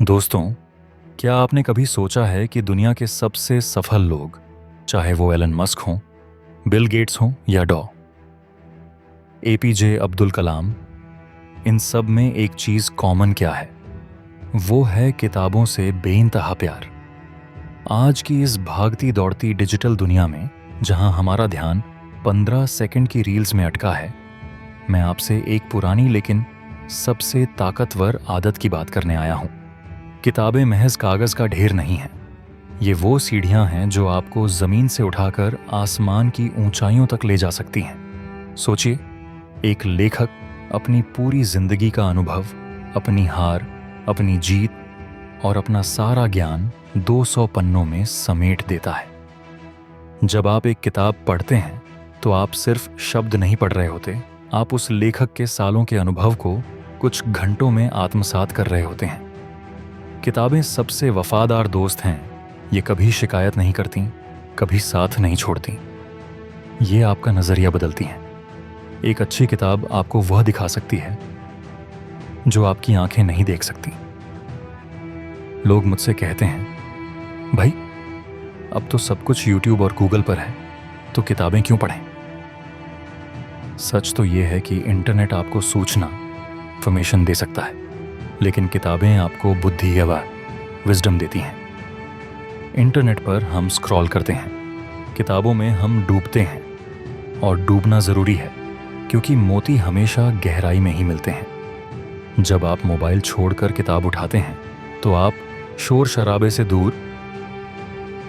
दोस्तों, क्या आपने कभी सोचा है कि दुनिया के सबसे सफल लोग, चाहे वो एलन मस्क हों, बिल गेट्स हों या डॉ एपीजे अब्दुल कलाम, इन सब में एक चीज कॉमन क्या है? वो है किताबों से बेइंतहा प्यार। आज की इस भागती दौड़ती डिजिटल दुनिया में जहां हमारा ध्यान 15 सेकंड की रील्स में अटका है, मैं आपसे एक पुरानी लेकिन सबसे ताकतवर आदत की बात करने आया हूं। किताबें महज कागज का ढेर नहीं हैं। ये वो सीढ़ियां हैं जो आपको जमीन से उठाकर आसमान की ऊंचाइयों तक ले जा सकती हैं। सोचिए, एक लेखक अपनी पूरी जिंदगी का अनुभव, अपनी हार, अपनी जीत और अपना सारा ज्ञान 200 पन्नों में समेट देता है। जब आप एक किताब पढ़ते हैं तो आप सिर्फ शब्द नहीं पढ़ रहे होते, आप उस लेखक के सालों के अनुभव को कुछ घंटों में आत्मसात कर रहे होते हैं। किताबें सबसे वफादार दोस्त हैं। ये कभी शिकायत नहीं करती, कभी साथ नहीं छोड़ती। ये आपका नजरिया बदलती हैं। एक अच्छी किताब आपको वह दिखा सकती है जो आपकी आंखें नहीं देख सकती। लोग मुझसे कहते हैं, भाई अब तो सब कुछ यूट्यूब और गूगल पर है, तो किताबें क्यों पढ़ें? सच तो यह है कि इंटरनेट आपको सूचना, इंफॉर्मेशन दे सकता है, लेकिन किताबें आपको बुद्धि या विजडम देती हैं। इंटरनेट पर हम स्क्रॉल करते हैं, किताबों में हम डूबते हैं। और डूबना ज़रूरी है, क्योंकि मोती हमेशा गहराई में ही मिलते हैं। जब आप मोबाइल छोड़कर किताब उठाते हैं तो आप शोर शराबे से दूर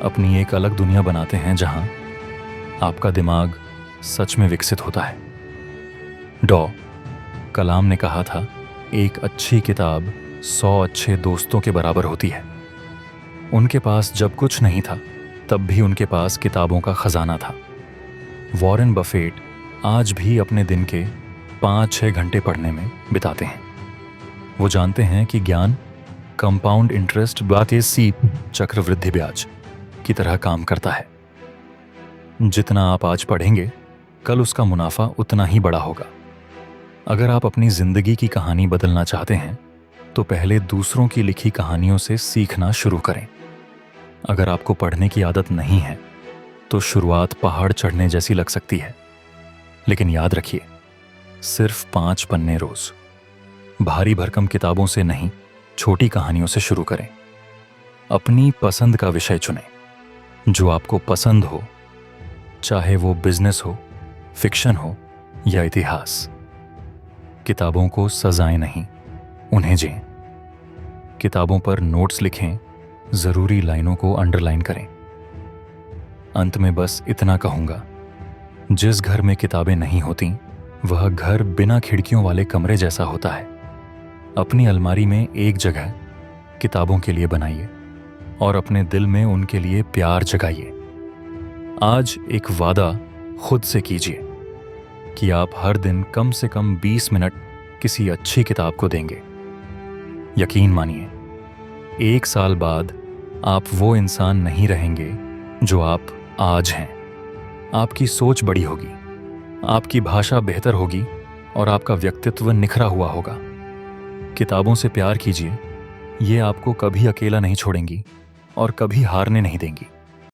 अपनी एक अलग दुनिया बनाते हैं, जहां आपका दिमाग सच में विकसित होता है। डॉ कलाम ने कहा था, एक अच्छी किताब 100 अच्छे दोस्तों के बराबर होती है। उनके पास जब कुछ नहीं था, तब भी उनके पास किताबों का खजाना था। वॉरेन बफेट आज भी अपने दिन के 5-6 घंटे पढ़ने में बिताते हैं। वो जानते हैं कि ज्ञान कंपाउंड इंटरेस्ट सी चक्रवृद्धि ब्याज की तरह काम करता है। जितना आप आज पढ़ेंगे, कल उसका मुनाफा उतना ही बड़ा होगा। अगर आप अपनी जिंदगी की कहानी बदलना चाहते हैं तो पहले दूसरों की लिखी कहानियों से सीखना शुरू करें। अगर आपको पढ़ने की आदत नहीं है तो शुरुआत पहाड़ चढ़ने जैसी लग सकती है, लेकिन याद रखिए, सिर्फ 5 पन्ने रोज। भारी भरकम किताबों से नहीं, छोटी कहानियों से शुरू करें। अपनी पसंद का विषय चुनें, जो आपको पसंद हो, चाहे वो बिजनेस हो, फिक्शन हो या इतिहास। किताबों को सजाएं नहीं, उन्हें जिएं। किताबों पर नोट्स लिखें, जरूरी लाइनों को अंडरलाइन करें। अंत में बस इतना कहूंगा, जिस घर में किताबें नहीं होती, वह घर बिना खिड़कियों वाले कमरे जैसा होता है। अपनी अलमारी में एक जगह किताबों के लिए बनाइए और अपने दिल में उनके लिए प्यार जगाइए। आज एक वादा खुद से कीजिए कि आप हर दिन कम से कम 20 मिनट किसी अच्छी किताब को देंगे। यकीन मानिए, 1 साल बाद आप वो इंसान नहीं रहेंगे जो आप आज हैं। आपकी सोच बड़ी होगी, आपकी भाषा बेहतर होगी और आपका व्यक्तित्व निखरा हुआ होगा। किताबों से प्यार कीजिए, ये आपको कभी अकेला नहीं छोड़ेंगी और कभी हारने नहीं देंगी।